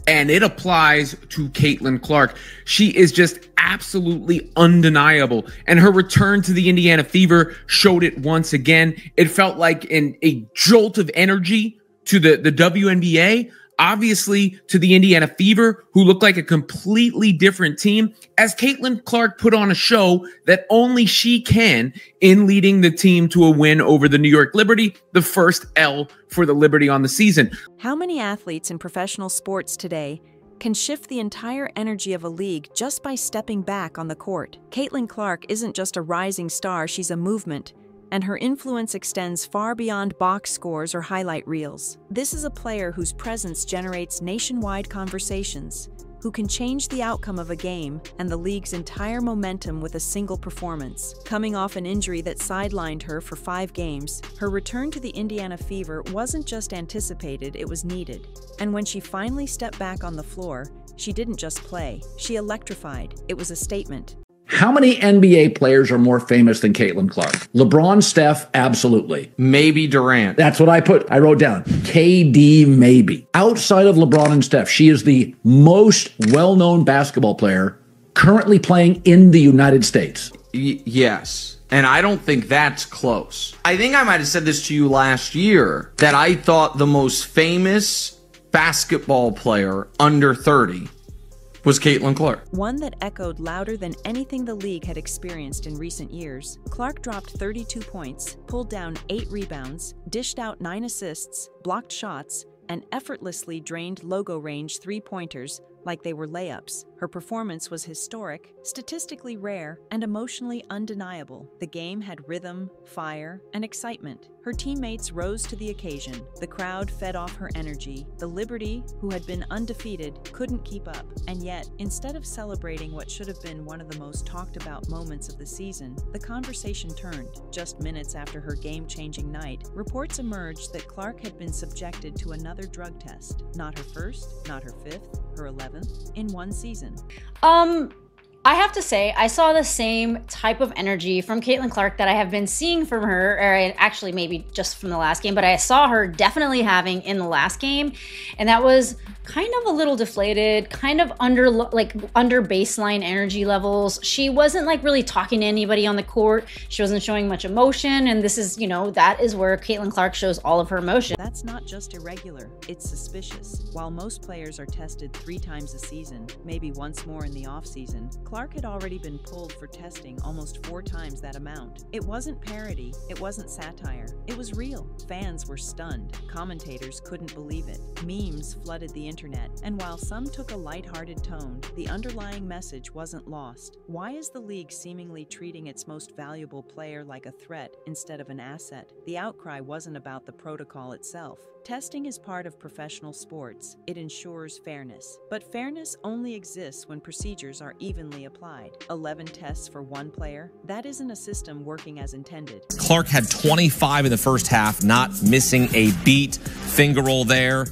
And it applies to Caitlin Clark. She is just absolutely undeniable. And her return to the Indiana Fever showed it once again. It felt like a jolt of energy to the WNBA, obviously to the Indiana Fever, who looked like a completely different team, as Caitlin Clark put on a show that only she can in leading the team to a win over the New York Liberty, the first L for the Liberty on the season. How many athletes in professional sports today can shift the entire energy of a league just by stepping back on the court? Caitlin Clark isn't just a rising star, she's a movement, and her influence extends far beyond box scores or highlight reels. This is a player whose presence generates nationwide conversations, who can change the outcome of a game and the league's entire momentum with a single performance. Coming off an injury that sidelined her for 5 games, her return to the Indiana Fever wasn't just anticipated, it was needed. And when she finally stepped back on the floor, she didn't just play, she electrified. It was a statement. How many NBA players are more famous than Caitlin Clark? LeBron, Steph, absolutely. Maybe Durant. That's what I wrote down. KD, maybe. Outside of LeBron and Steph, she is the most well-known basketball player currently playing in the United States. Yes. And I don't think that's close. I think I might have said this to you last year, that I thought the most famous basketball player under 30 was Caitlin Clark. One that echoed louder than anything the league had experienced in recent years. Clark dropped 32 points, pulled down 8 rebounds, dished out 9 assists, blocked shots, and effortlessly drained logo range 3-pointers like they were layups. Her performance was historic, statistically rare, and emotionally undeniable. The game had rhythm, fire, and excitement. Her teammates rose to the occasion. The crowd fed off her energy. The Liberty, who had been undefeated, couldn't keep up. And yet, instead of celebrating what should have been one of the most talked about moments of the season, the conversation turned. Just minutes after her game-changing night, reports emerged that Clark had been subjected to another drug test. Not her first, not her 5th, her 11th, in one season. I have to say, I saw the same type of energy from Caitlin Clark that I have been seeing from her, or actually maybe just from the last game, but I saw her definitely having in the last game, and that was kind of a little deflated, kind of under baseline energy levels. She wasn't like really talking to anybody on the court. She wasn't showing much emotion, and this is, you know, that is where Caitlin Clark shows all of her emotion. That's not just irregular, it's suspicious. While most players are tested 3 times a season, maybe once more in the offseason, Clark had already been pulled for testing almost 4 times that amount. It wasn't parody, it wasn't satire, it was real. Fans were stunned, commentators couldn't believe it, memes flooded the internet, and while some took a lighthearted tone, the underlying message wasn't lost. Why is the league seemingly treating its most valuable player like a threat instead of an asset? The outcry wasn't about the protocol itself. Testing is part of professional sports. It ensures fairness. But fairness only exists when procedures are evenly applied. 11 tests for one player? That isn't a system working as intended. Clark had 25 in the first half, not missing a beat. Finger roll there.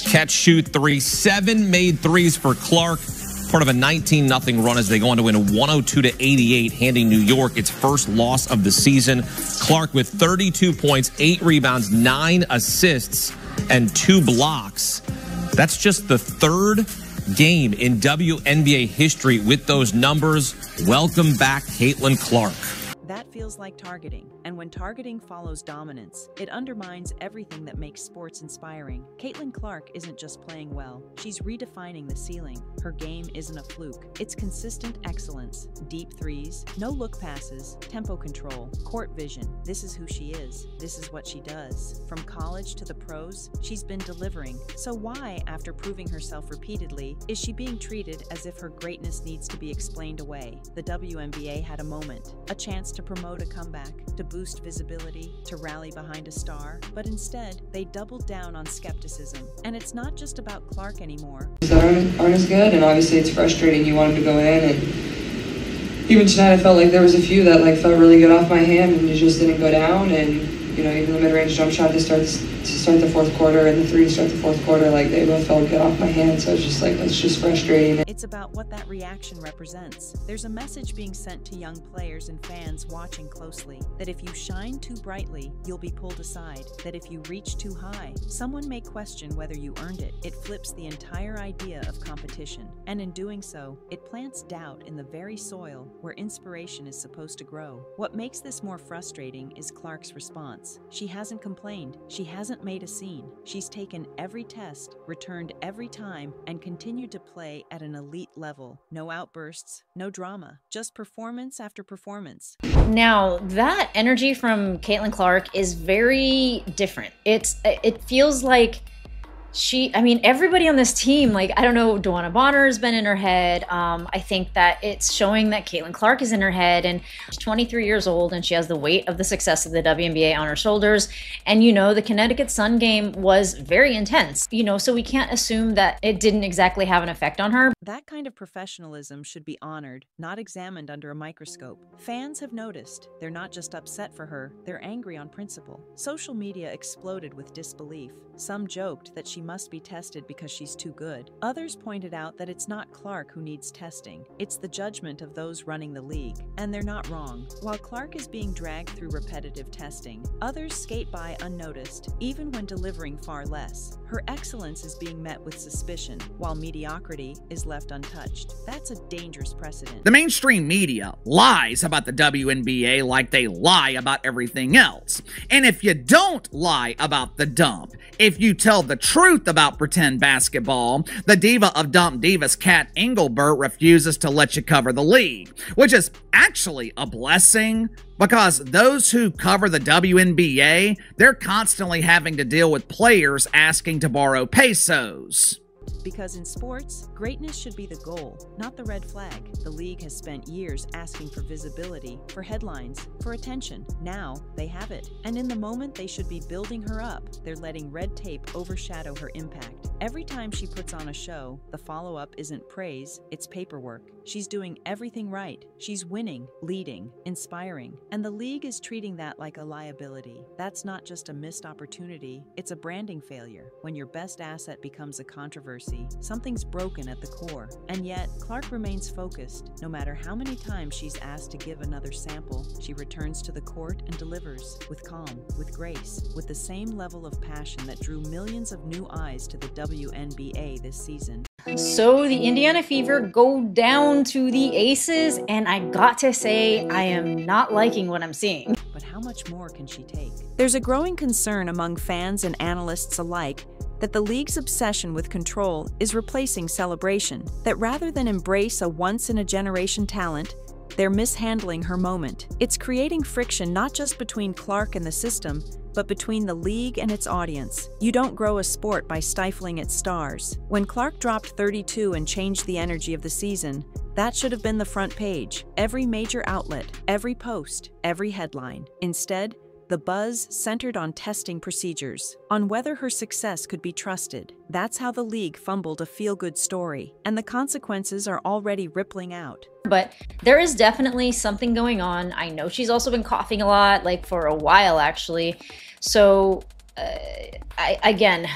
Catch, shoot, 3. 7 made threes for Clark. Part of a 19-0 run as they go on to win 102-88, handing New York its first loss of the season. Clark with 32 points, 8 rebounds, 9 assists, and 2 blocks. That's just the 3rd game in WNBA history with those numbers. Welcome back, Caitlin Clark. That feels like targeting, and when targeting follows dominance, it undermines everything that makes sports inspiring. Caitlin Clark isn't just playing well, she's redefining the ceiling. Her game isn't a fluke, it's consistent excellence. Deep threes, no-look passes, tempo control, court vision. This is who she is. This is what she does. From college to the pros, she's been delivering. So why, after proving herself repeatedly, is she being treated as if her greatness needs to be explained away? The WNBA had a moment, a chance to promote a comeback, to boost visibility, to rally behind a star, but instead, they doubled down on skepticism. And it's not just about Clark anymore. That aren't as good, and obviously it's frustrating. You want them to go in, and even tonight I felt like there was a few that felt really good off my hand and it just didn't go down, and even the mid-range jump shot to start the fourth quarter and the three to start the fourth quarter, like they both felt good off my hand. So it's just like, it's just frustrating. It's about what that reaction represents. There's a message being sent to young players and fans watching closely that if you shine too brightly, you'll be pulled aside. That if you reach too high, someone may question whether you earned it. It flips the entire idea of competition. And in doing so, it plants doubt in the very soil where inspiration is supposed to grow. What makes this more frustrating is Clark's response. She hasn't complained. She hasn't made a scene. She's taken every test, returned every time, and continued to play at an elite level. No outbursts, no drama, just performance after performance. Now, that energy from Caitlin Clark is very different. It feels like everybody on this team, like, I don't know, Dewana Bonner has been in her head. I think that it's showing that Caitlin Clark is in her head, and she's 23 years old and she has the weight of the success of the WNBA on her shoulders. And, the Connecticut Sun game was very intense, so we can't assume that it didn't exactly have an effect on her. That kind of professionalism should be honored, not examined under a microscope. Fans have noticed. They're not just upset for her, they're angry on principle. Social media exploded with disbelief. Some joked that she must be tested because she's too good. Others pointed out that it's not Clark who needs testing. It's the judgment of those running the league. And they're not wrong. While Clark is being dragged through repetitive testing, others skate by unnoticed, even when delivering far less. Her excellence is being met with suspicion, while mediocrity is left untouched. That's a dangerous precedent. The mainstream media lies about the WNBA like they lie about everything else. And if you don't lie about the dump, if you tell the truth about pretend basketball, the diva of Dump Divas, Kat Engelbert, refuses to let you cover the league, which is actually a blessing, because those who cover the WNBA, they're constantly having to deal with players asking to borrow pesos. Because in sports, greatness should be the goal, not the red flag. The league has spent years asking for visibility, for headlines, for attention. Now, they have it. And in the moment they should be building her up, they're letting red tape overshadow her impact. Every time she puts on a show, the follow-up isn't praise, it's paperwork. She's doing everything right. She's winning, leading, inspiring. And the league is treating that like a liability. That's not just a missed opportunity, it's a branding failure. When your best asset becomes a controversy, something's broken at the core. And yet, Clark remains focused. No matter how many times she's asked to give another sample, she returns to the court and delivers, with calm, with grace, with the same level of passion that drew millions of new eyes to the WNBA this season. So the Indiana Fever go down to the Aces, and I got to say, I am not liking what I'm seeing. But how much more can she take? There's a growing concern among fans and analysts alike that the league's obsession with control is replacing celebration, that rather than embrace a once-in-a-generation talent, they're mishandling her moment. It's creating friction not just between Clark and the system, but between the league and its audience. You don't grow a sport by stifling its stars. When Clark dropped 32 and changed the energy of the season, that should have been the front page, every major outlet, every post, every headline. Instead, the buzz centered on testing procedures, on whether her success could be trusted. That's how the league fumbled a feel-good story, and the consequences are already rippling out. But there is definitely something going on. I know she's also been coughing a lot, like for a while actually. So again,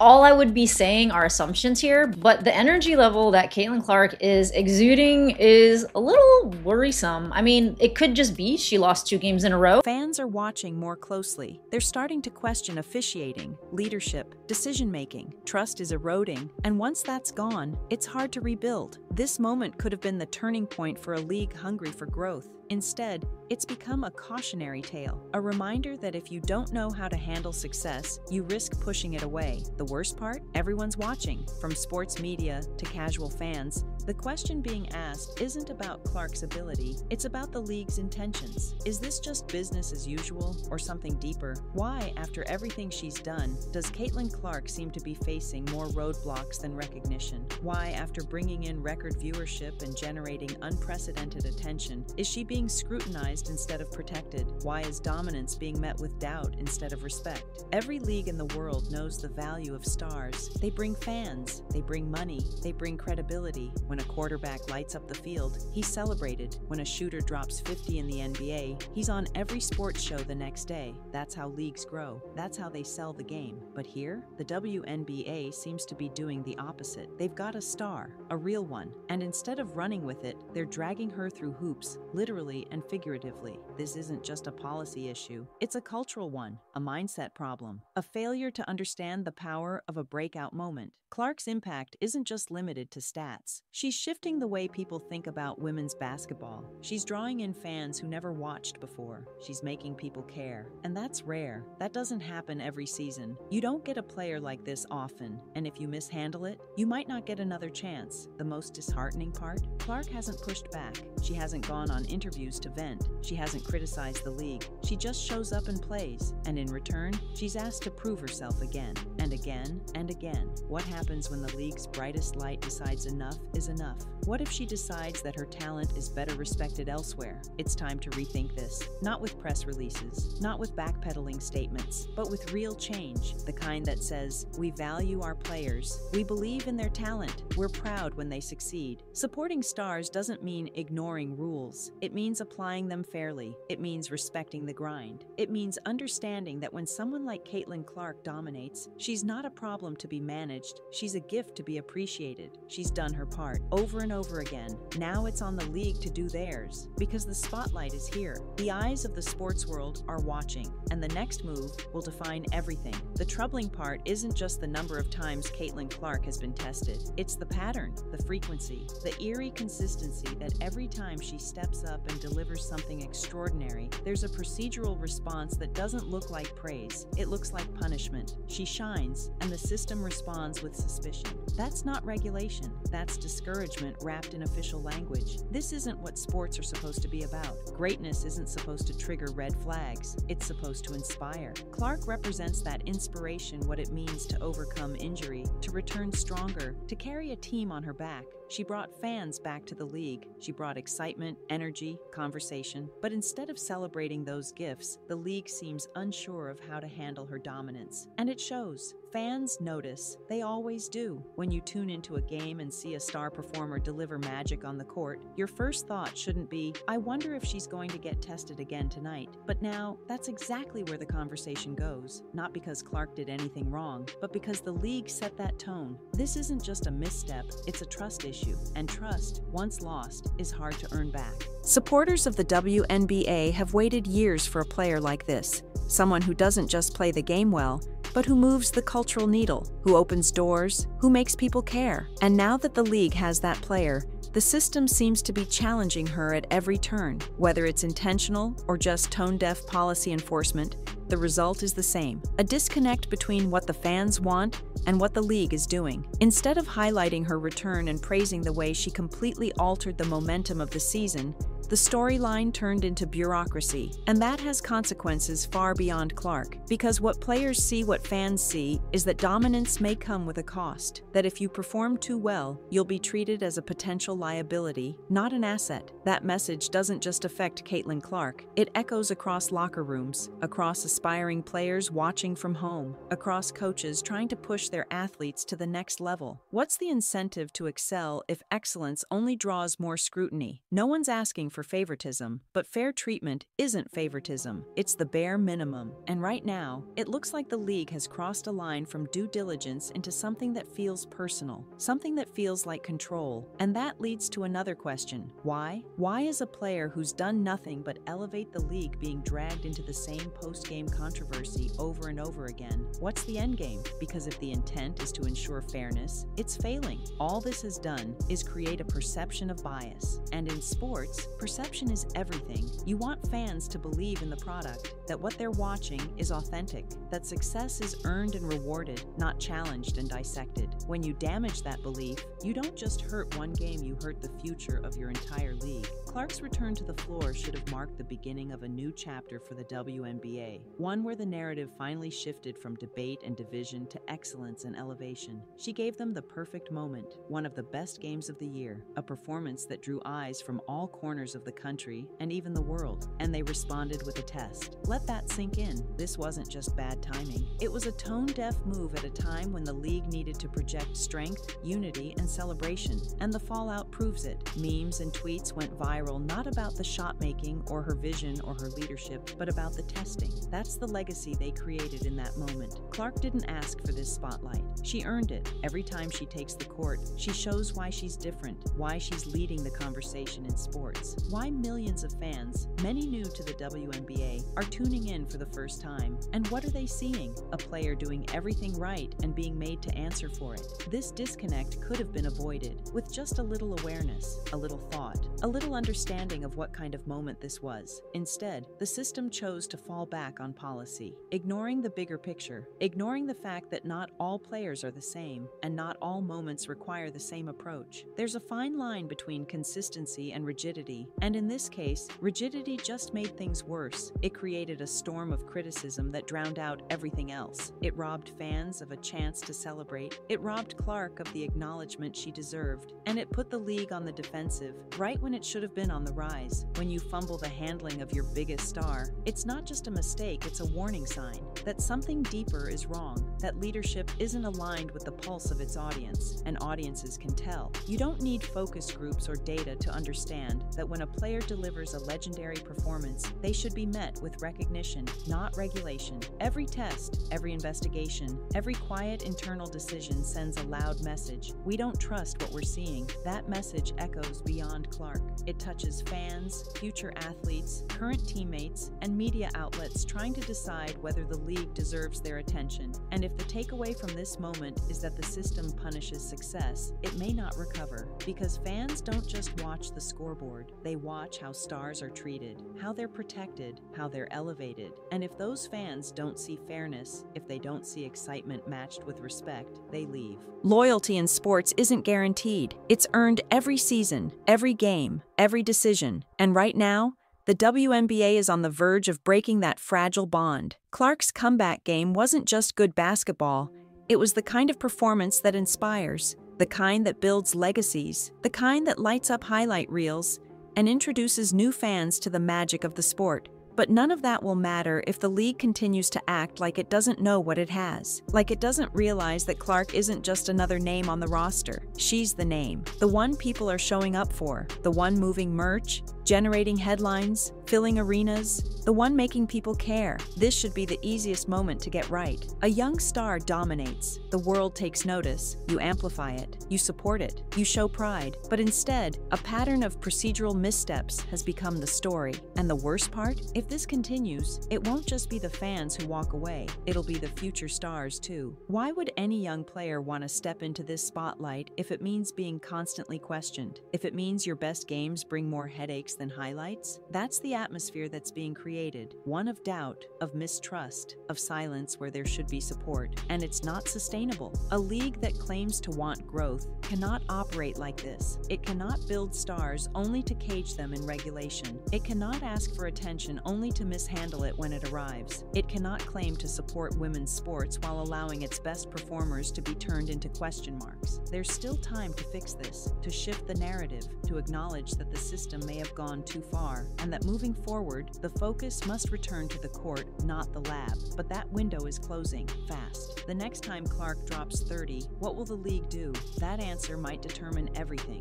all I would be saying are assumptions here, but the energy level that Caitlin Clark is exuding is a little worrisome. I mean, it could just be she lost 2 games in a row. Fans are watching more closely. They're starting to question officiating, leadership, decision-making. Trust is eroding, and once that's gone, it's hard to rebuild. This moment could have been the turning point for a league hungry for growth. Instead, it's become a cautionary tale, a reminder that if you don't know how to handle success, you risk pushing it away. The worst part? Everyone's watching, from sports media to casual fans. The question being asked isn't about Clark's ability, it's about the league's intentions. Is this just business as usual, or something deeper? Why, after everything she's done, does Caitlin Clark seem to be facing more roadblocks than recognition? Why, after bringing in record viewership and generating unprecedented attention, is she being scrutinized instead of protected? Why is dominance being met with doubt instead of respect? Every league in the world knows the value of stars. They bring fans, they bring money, they bring credibility. When When a quarterback lights up the field, he's celebrated. When a shooter drops 50 in the NBA, he's on every sports show the next day. That's how leagues grow. That's how they sell the game. But here, the WNBA seems to be doing the opposite. They've got a star, a real one, and instead of running with it, they're dragging her through hoops, literally and figuratively. This isn't just a policy issue. It's a cultural one, a mindset problem, a failure to understand the power of a breakout moment. Clark's impact isn't just limited to stats. She's shifting the way people think about women's basketball. She's drawing in fans who never watched before. She's making people care. And that's rare. That doesn't happen every season. You don't get a player like this often, and if you mishandle it, you might not get another chance. The most disheartening part? Clark hasn't pushed back. She hasn't gone on interviews to vent. She hasn't criticized the league. She just shows up and plays, and in return, she's asked to prove herself again, and again, and again. What happens when the league's brightest light decides enough is enough? What if she decides that her talent is better respected elsewhere? It's time to rethink this. Not with press releases, not with backpedaling statements, but with real change, the kind that says, we value our players, we believe in their talent, we're proud when they succeed. Supporting stars doesn't mean ignoring rules. It means applying them fairly. It means respecting the grind. It means understanding that when someone like Caitlin Clark dominates, she's not a problem to be managed, she's a gift to be appreciated. She's done her part over and over again. Now it's on the league to do theirs, because the spotlight is here. The eyes of the sports world are watching, and the next move will define everything. The troubling part isn't just the number of times Caitlin Clark has been tested. It's the pattern, the frequency, the eerie consistency that every time she steps up and delivers something extraordinary, there's a procedural response that doesn't look like praise. It looks like punishment. She shines, and the system responds with suspicion. That's not regulation. That's discouragement wrapped in official language. This isn't what sports are supposed to be about. Greatness isn't supposed to trigger red flags. It's supposed to inspire. Clark represents that inspiration, what it means to overcome injury, to return stronger, to carry a team on her back. She brought fans back to the league. She brought excitement, energy, conversation. But instead of celebrating those gifts, the league seems unsure of how to handle her dominance. And it shows. Fans notice. They always do. When you tune into a game and see a star performer deliver magic on the court, your first thought shouldn't be, I wonder if she's going to get tested again tonight. But now, that's exactly where the conversation goes. Not because Clark did anything wrong, but because the league set that tone. This isn't just a misstep, it's a trust issue. And trust, once lost, is hard to earn back. Supporters of the WNBA have waited years for a player like this. Someone who doesn't just play the game well, but who moves the cultural needle, who opens doors, who makes people care. And now that the league has that player, the system seems to be challenging her at every turn. Whether it's intentional or just tone-deaf policy enforcement, the result is the same. A disconnect between what the fans want and what the league is doing. Instead of highlighting her return and praising the way she completely altered the momentum of the season, the storyline turned into bureaucracy, and that has consequences far beyond Clark. Because what players see, what fans see, is that dominance may come with a cost. That if you perform too well, you'll be treated as a potential liability, not an asset. That message doesn't just affect Caitlin Clark. It echoes across locker rooms, across aspiring players watching from home, across coaches trying to push their athletes to the next level. What's the incentive to excel if excellence only draws more scrutiny? No one's asking for favoritism, but fair treatment isn't favoritism. It's the bare minimum. And right now, it looks like the league has crossed a line from due diligence into something that feels personal, something that feels like control. And that leads to another question. Why? Why is a player who's done nothing but elevate the league being dragged into the same post-game controversy over and over again? What's the end game? Because if the intent is to ensure fairness, it's failing. All this has done is create a perception of bias. And in sports, perception is everything. You want fans to believe in the product, that what they're watching is authentic, that success is earned and rewarded, not challenged and dissected. When you damage that belief, you don't just hurt one game, you hurt the future of your entire league. Clark's return to the floor should have marked the beginning of a new chapter for the WNBA, one where the narrative finally shifted from debate and division to excellence silence and elevation. She gave them the perfect moment, one of the best games of the year, a performance that drew eyes from all corners of the country and even the world, and they responded with a test. Let that sink in. This wasn't just bad timing. It was a tone-deaf move at a time when the league needed to project strength, unity, and celebration, and the fallout proves it. Memes and tweets went viral not about the shot-making or her vision or her leadership, but about the testing. That's the legacy they created in that moment. Clark didn't ask for this spotlight. She earned it. Every time she takes the court, she shows why she's different, why she's leading the conversation in sports, why millions of fans, many new to the WNBA, are tuning in for the first time. And what are they seeing? A player doing everything right and being made to answer for it. This disconnect could have been avoided with just a little awareness, a little thought, a little understanding of what kind of moment this was. Instead, the system chose to fall back on policy, ignoring the bigger picture, ignoring the fact that not all players are the same, and not all moments require the same approach. There's a fine line between consistency and rigidity, and in this case, rigidity just made things worse. It created a storm of criticism that drowned out everything else. It robbed fans of a chance to celebrate, it robbed Clark of the acknowledgement she deserved, and it put the league on the defensive, right when it should have been on the rise. When you fumble the handling of your biggest star, it's not just a mistake, it's a warning sign that something deeper is wrong, that leadership isn't aligned with the pulse of its audience, and audiences can tell. You don't need focus groups or data to understand that when a player delivers a legendary performance, they should be met with recognition, not regulation. Every test, every investigation, every quiet internal decision sends a loud message. We don't trust what we're seeing. That message echoes beyond Clark. It touches fans, future athletes, current teammates, and media outlets trying to decide whether the league deserves their attention. And if the takeaway from this moment is that the system punishes success, it may not recover, because fans don't just watch the scoreboard. They watch how stars are treated, how they're protected, how they're elevated. And if those fans don't see fairness, if they don't see excitement matched with respect, they leave. Loyalty in sports isn't guaranteed. It's earned every season, every game, every decision. And right now, the WNBA is on the verge of breaking that fragile bond. Clark's comeback game wasn't just good basketball. It was the kind of performance that inspires, the kind that builds legacies, the kind that lights up highlight reels and introduces new fans to the magic of the sport. But none of that will matter if the league continues to act like it doesn't know what it has, like it doesn't realize that Clark isn't just another name on the roster. She's the name, the one people are showing up for, the one moving merch, generating headlines, filling arenas, the one making people care. This should be the easiest moment to get right. A young star dominates. The world takes notice. You amplify it. You support it. You show pride. But instead, a pattern of procedural missteps has become the story. And the worst part? If this continues, it won't just be the fans who walk away. It'll be the future stars too. Why would any young player want to step into this spotlight if it means being constantly questioned? If it means your best games bring more headaches than highlights? That's the atmosphere that's being created. One of doubt, of mistrust, of silence where there should be support. And it's not sustainable. A league that claims to want growth cannot operate like this. It cannot build stars only to cage them in regulation. It cannot ask for attention only to mishandle it when it arrives. It cannot claim to support women's sports while allowing its best performers to be turned into question marks. There's still time to fix this, to shift the narrative, to acknowledge that the system may have gone too far, and that moving forward, the focus must return to the court, not the lab. But that window is closing, fast. The next time Clark drops 30, what will the league do? That answer might determine everything.